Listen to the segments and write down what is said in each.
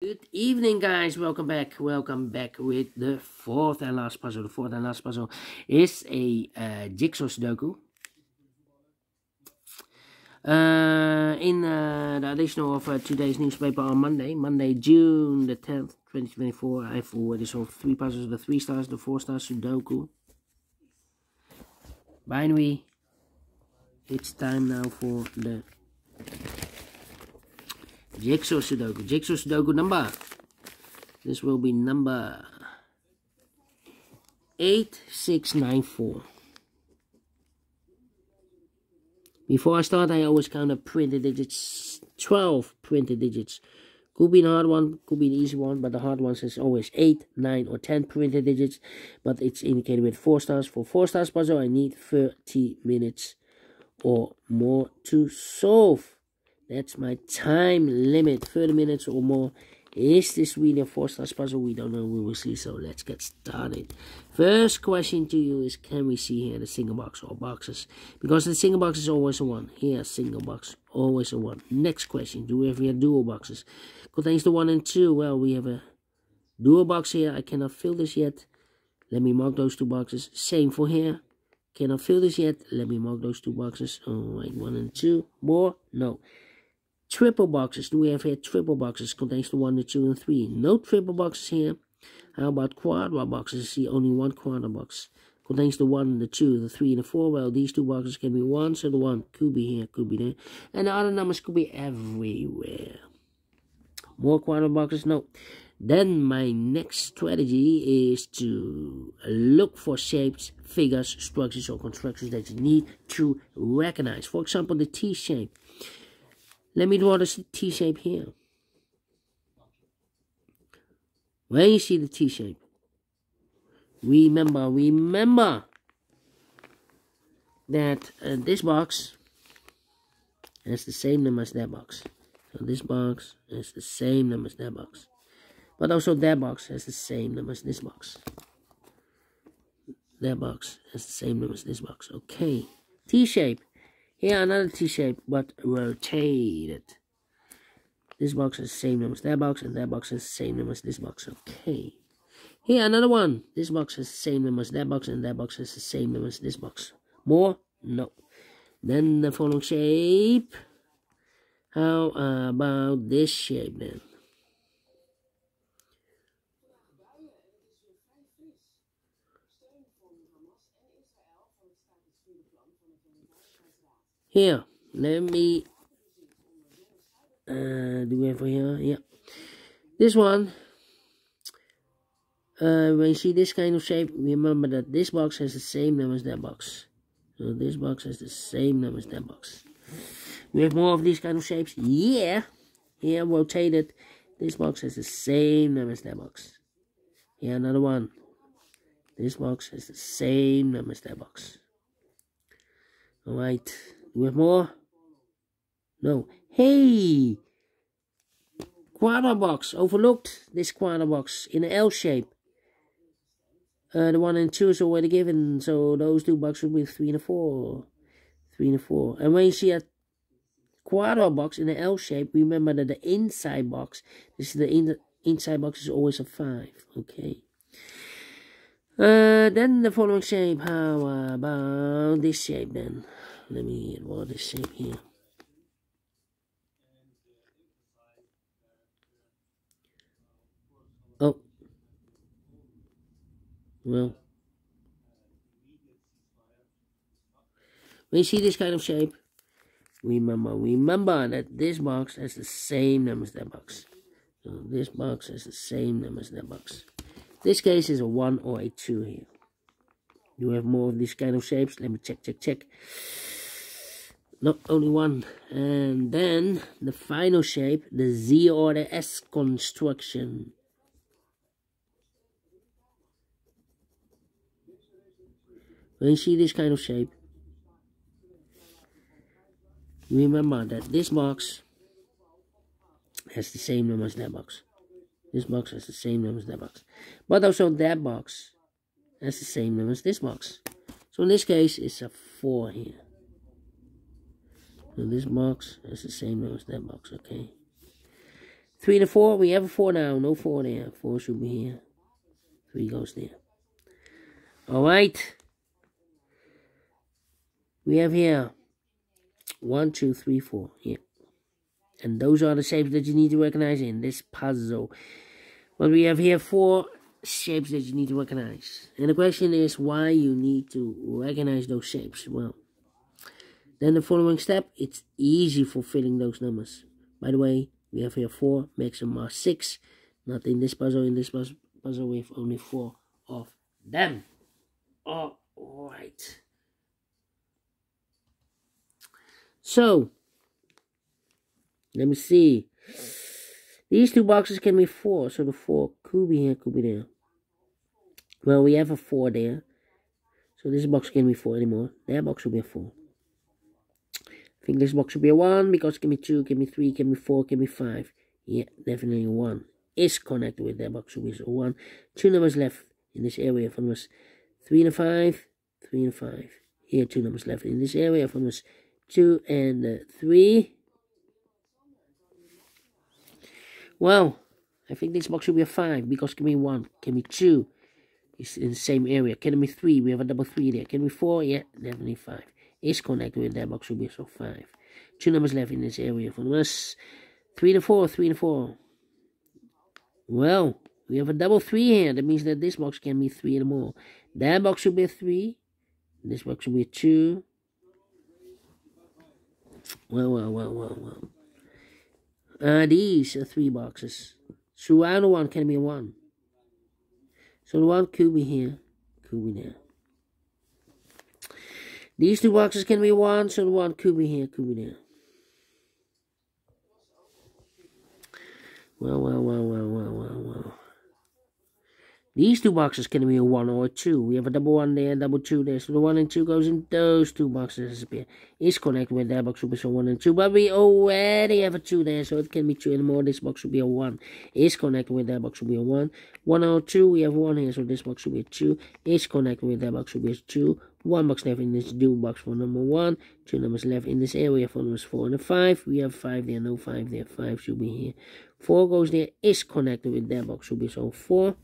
Good evening, guys. Welcome back with the fourth and last puzzle. The fourth and last puzzle is a jigsaw Sudoku. In the additional of today's newspaper on Monday, June the 10th, 2024, I've already solved 3 puzzles: the 3 stars, the 4 stars Sudoku. Binary. It's time now for the Jigsaw Sudoku. Jigsaw Sudoku number. This will be number 8694. Before I start, I always count up printed digits. 12 printed digits. Could be an hard one, could be an easy one, but the hard one says always 8, 9, or 10 printed digits. But it's indicated with 4 stars. For 4 stars puzzle, I need 30 minutes or more to solve. That's my time limit, 30 minutes or more. Is this really a 4 stars puzzle? We don't know, we will see, so let's get started. First question to you is, can we see here the single box or boxes? Because the single box is always a 1. Here, single box, always a 1. Next question, do we have here dual boxes? Contains the 1 and 2. Well, we have a dual box here. I cannot fill this yet. Let me mark those 2 boxes. Same for here. Cannot fill this yet. Let me mark those 2 boxes. Alright, 1 and 2. More? No. Triple boxes. Do we have here triple boxes? Contains the 1, the 2, and 3. No triple boxes here. How about quadra boxes? I see only 1 quadra box. Contains the 1, the 2, the 3, and the 4. Well, these 2 boxes can be 1, so the 1 could be here, could be there. And the other numbers could be everywhere. More quadra boxes? No. Then my next strategy is to look for shapes, figures, structures, or constructions that you need to recognize. For example, the T shape. Let me draw the T shape here. When you see the T shape, remember that this box has the same number as that box. So this box has the same number as that box. But also that box has the same number as this box. That box has the same number as this box. Okay. T shape. Here another T shape, but rotated. This box has the same number as that box, and that box has the same number as this box. Okay. Here another one. This box has the same number as that box, and that box has the same number as this box. More? No. Then the following shape. How about this shape then? Here, let me do we have for here? Yeah. This one, when you see this kind of shape, remember that this box has the same number as that box. So this box has the same number as that box. We have more of these kind of shapes. Yeah. Here, rotated. This box has the same number as that box. Here, another one. This box has the same number as that box. Alright. Do we have more? No. Hey! Quadra box. Overlooked this quadra box in an L shape. The 1 and 2 is already given, so those 2 boxes will be 3 and 4. 3 and 4. And when you see a quadra box in an L shape, remember that the inside box, this is the inside box is always a 5. Okay. Then the following shape. How about this shape then? Let me draw this shape here. Oh. Well. When you see this kind of shape, remember that this box has the same number as that box. So this box has the same number as that box. This case is a 1 or a 2 here. You have more of these kind of shapes. Let me check. Not only 1. And then the final shape, the Z or the S construction. When you see this kind of shape, remember that this box has the same number as that box. This box has the same number as that box. But also that box has the same number as this box. So in this case, it's a 4 here. So this box has the same number as that box, okay? 3 and 4, we have a 4 now. No 4 there. 4 should be here. 3 goes there. Alright. We have here 1, 2, 3, 4. Yeah. And those are the shapes that you need to recognize in this puzzle. But we have here 4 shapes that you need to recognize. And the question is why you need to recognize those shapes. Well, then the following step, it's easy for filling those numbers. By the way, we have here 4, maximum are 6. Not in this puzzle. In this puzzle we have only 4 of them. Alright. So, let me see. These 2 boxes can be 4. So the 4 could be here, could be there. Well, we have a 4 there. So this box can't be 4 anymore. That box will be a 4. I think this box should be a 1 because it can be 2, can be 3, can be 4, can be 5. Yeah, definitely 1 is connected with that box. So we have 1. 2 numbers left in this area from us. 3 and 5, 3 and 5. Here 2 numbers left in this area from us. 2 and 3. Well, I think this box should be a 5 because it can be 1, can be 2. It's in the same area. Can it be 3? We have a double 3 there. Can it be 4? Yeah, definitely 5. Is connected with that box should be so 5. 2 numbers left in this area from us. 3 and 4, 3 and 4. Well, we have a double 3 here. That means that this box can be 3 and more. That box should be a 3. This box should be a 2. Well. These are 3 boxes. So either one can be a 1. So the 1 could be here, could be there. These 2 boxes can be 1, so the 1 could be here, could be there. Well. These 2 boxes can be a 1 or a 2. We have a double 1 there, double 2 there. So the 1 and 2 goes in those 2 boxes. Is connected with that box should be so 1 and 2. But we already have a 2 there, so it can be 2 anymore. This box should be a 1. Is connected with that box should be a 1. 1 or 2, we have 1 here, so this box should be a 2. Is connected with that box should be a 2. 1 box left in this do box for number 1. 2 numbers left in this area for numbers 4 and 5. We have 5 there, no 5 there. 5 should be here. 4 goes there, is connected with that box should be so 4.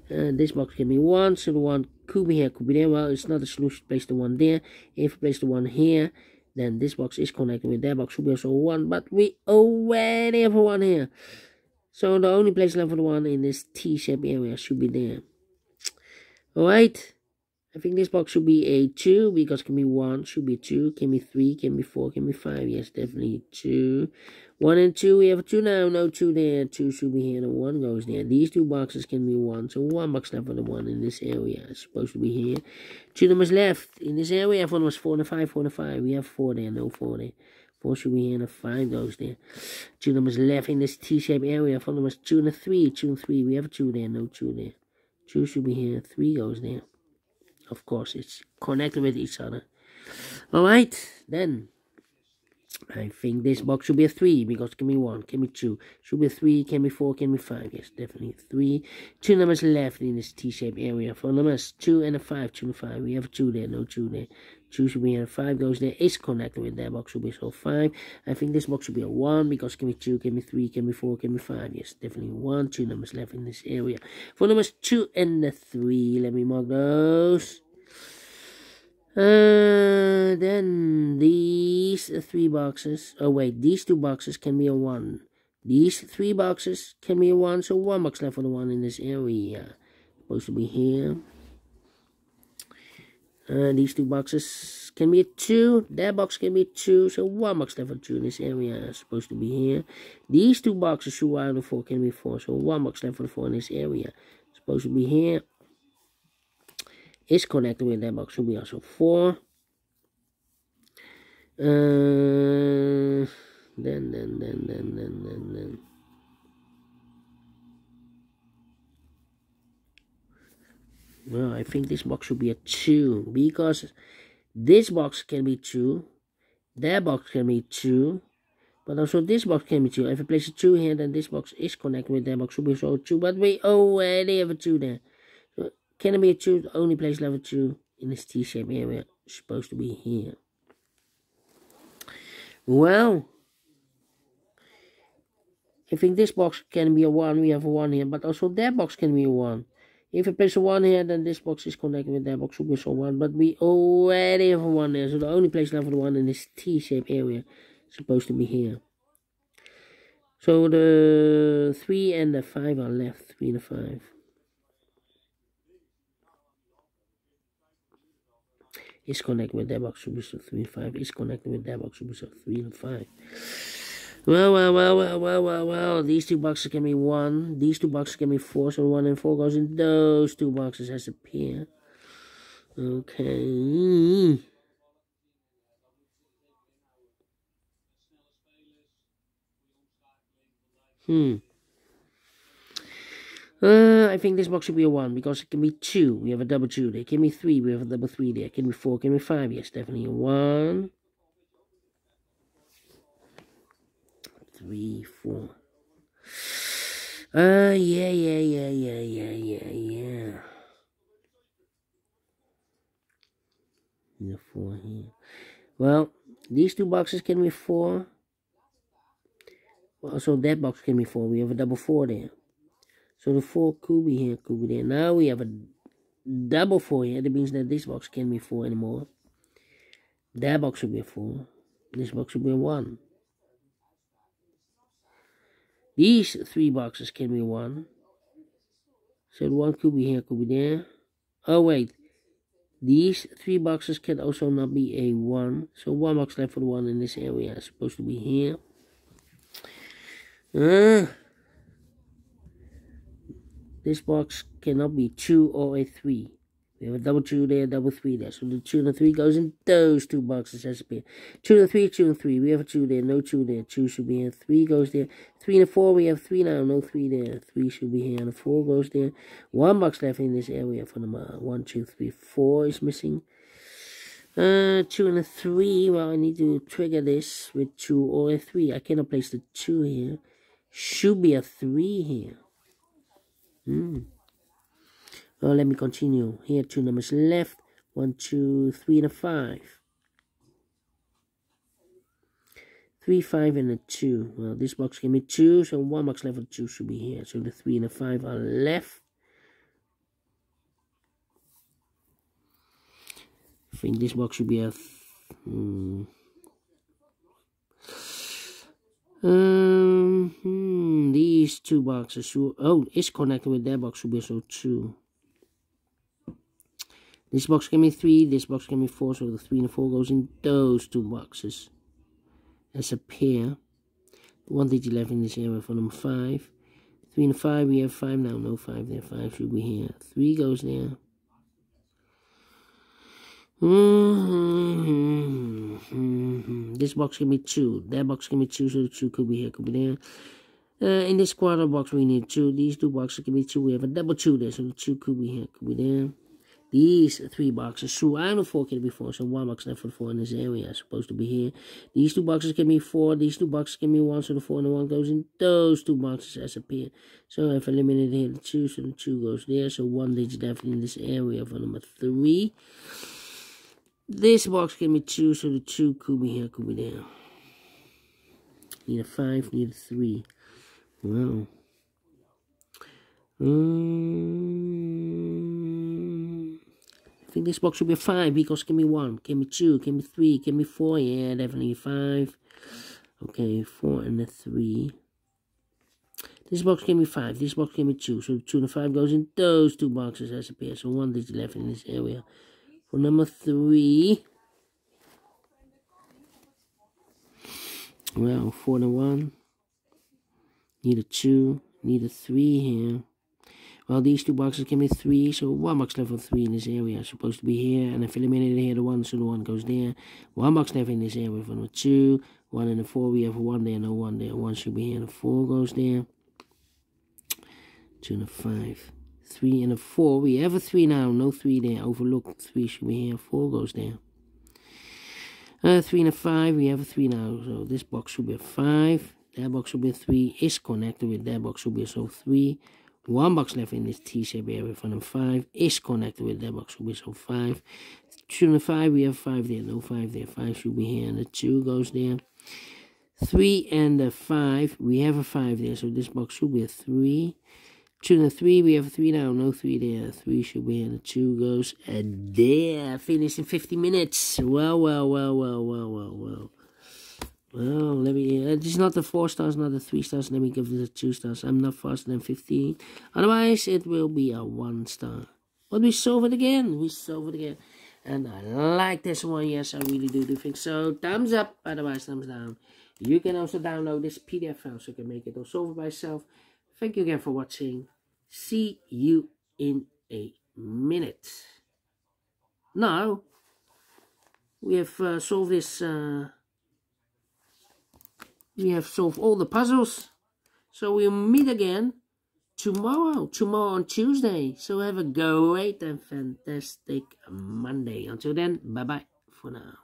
This box can be 1, so the 1 could be here, could be there. Well, it's not a solution. Place the 1 there. If we place the 1 here, then this box is connected with that box should be also 1. But we already have a 1 here. So the only place left for the 1 in this T-shaped area should be there. Alright. I think this box should be a 2 because it can be 1, should be 2, can be 3, can be 4, can be 5. Yes, definitely 2. 1 and 2, we have a 2 now, no 2 there. 2 should be here, and 1 goes there. These 2 boxes can be 1, so 1 box left for the 1 in this area. It's supposed to be here. 2 numbers left in this area. 1 was 4 and 5, 4 and 5. We have 4 there, no 4 there. 4 should be here, and a 5 goes there. 2 numbers left in this T-shaped area. 1 was 2 and 3, 2 and 3. We have a 2 there, no 2 there. 2 should be here, 3 goes there. Of course, it's connected with each other. Alright, then. I think this box should be a 3 because it can be 1, can be 2. Should be a 3, can be 4, can be 5. Yes, definitely 3. 2 numbers left in this T-shaped area. For numbers 2 and a 5, 2 and 5. We have a 2 there, no 2 there. 2 should be here, 5 goes there. Is connected with that box should be so 5. I think this box should be a 1 because it can be 2, can be 3, can be 4, can be 5. Yes, definitely 1. 2 numbers left in this area. For numbers 2 and 3, let me mark those. Then these 3 boxes. Oh wait, these 2 boxes can be a 1. These 3 boxes can be a 1. So 1 box left for the 1 in this area. Supposed to be here. These 2 boxes can be a 2. That box can be a 2. So 1 box left for 2 in this area. Supposed to be here. These 2 boxes, 2 out of 4 can be 4. So 1 box left for the 4 in this area. Supposed to be here. Is connected with that box should be also 4. Then. Well, I think this box should be a 2 because this box can be 2, that box can be 2, but also this box can be 2. If I place a 2 here, then this box is connected with that box should be also 2, but we already have a 2 there. So can it be a 2? The only place level 2 in this T-shaped area is supposed to be here. Well, I think this box can be a 1, we have a 1 here, but also that box can be a 1. If I place a 1 here, then this box is connected with that box, should be so 1, but we already have a 1 there, so the only place left for the 1 in this T-shaped area is supposed to be here. So the 3 and the 5 are left, 3 and the 5. Is connected with that box, should be so 3 and 5, is connected with that box, should be so 3 and 5. Well, these two boxes can be 1, these two boxes can be 4, so 1 and 4 goes in those two boxes as a pair. Okay. I think this box should be a 1, because it can be 2, we have a double 2 there, it can be 3, we have a double 3 there, it can be 4, it can be 5, yes, definitely a 1, 3, 4. Yeah. The 4 here. Well, these two boxes can be 4. Also, that box can be 4. We have a double 4 there. So the 4 could be here, could be there. Now we have a double 4 here. That means that this box can't be 4 anymore. That box should be a 4. This box should be a 1. These 3 boxes can be 1. So the 1 could be here, could be there. Oh, wait. These 3 boxes can also not be a 1. So 1 box left for the 1 in this area is supposed to be here. This box cannot be 2 or a 3. We have a double 2 there, double 3 there. So the 2 and the 3 goes in those two boxes as a pair. 2 and 3, 2 and 3. We have a 2 there, no 2 there. 2 should be here. 3 goes there. 3 and 4, we have 3 now, no 3 there. 3 should be here, and the 4 goes there. 1 box left in this area for number 1, 2, 3, 4 is missing. 2 and a 3. Well, I need to trigger this with 2 or a 3. I cannot place the 2 here. Should be a 3 here. Well, let me continue. Here, 2 numbers left. 1, 2, 3, and a 5. 3, 5, and a 2. Well, this box can be 2, so 1 box left for 2 should be here. So the 3 and the 5 are left. I think this box should be a... These two boxes should... Oh, it's connected with that box, should be so 2. This box can be 3, this box can be 4, so the 3 and the 4 goes in those two boxes as a pair. 1 digit left in this area for number 5. 3 and 5, we have 5 now, no 5 there, 5 should be here. 3 goes there. This box can be 2, that box can be 2, so the 2 could be here, could be there. In this quarter box we need 2, these two boxes can be 2, we have a double 2 there, so the 2 could be here, could be there. These 3 boxes, so I know 4 can be 4, so 1 box left for the 4 in this area is supposed to be here. These 2 boxes can be 4, these 2 boxes can be 1, so the 4 and the 1 goes in those 2 boxes as a pair. So I've eliminated here the 2, so the 2 goes there, so 1 digit left in this area for number 3. This box can be 2, so the 2 could be here, could be there. Need a 5, need a 3. Wow. I think this box should be a 5 because it can be 1, can be 2, can be 3, can be 4. Yeah, definitely 5. Okay, 4 and a 3. This box can be 5, this box can be 2. So 2 and 5 goes in those 2 boxes as a pair. So 1 digit left in this area. For number 3. Well, 4 and a 1. Need a 2, need a 3 here. Well, these 2 boxes can be 3, so 1 box left for 3 in this area is supposed to be here. And I've eliminated here the 1, so the 1 goes there. 1 box left in this area for number 2. 1 and a 4, we have a 1 there, no 1 there. 1 should be here, and a 4 goes there. 2 and a 5. 3 and a 4, we have a 3 now, no 3 there. Overlooked, 3 should be here, 4 goes there. 3 and a 5, we have a 3 now, so this box should be a 5. That box should be a 3, is connected with that box should be a so 3. 1 box left in this T-shape area for number 5 is connected with that box should be so 5. 2 and a 5, we have 5 there, no 5 there. 5 should be here, and the 2 goes there. 3 and a 5. We have a 5 there, so this box should be a 3. 2 and a 3, we have a 3 now, no 3 there. 3 should be, and the 2 goes there. Finished in 50 minutes. Well. Well, let me. This is not the 4 stars, not the 3 stars. Let me give this a 2 stars. I'm not faster than 15. Otherwise, it will be a 1 star. But we solve it again. And I like this one. Yes, I really do think so. Thumbs up. Otherwise, thumbs down. You can also download this PDF file so you can make it or solve it by yourself. Thank you again for watching. See you in a minute. Now, we have solved this. We have solved all the puzzles. So we'll meet again tomorrow on Tuesday. So have a great and fantastic Monday. Until then, bye-bye for now.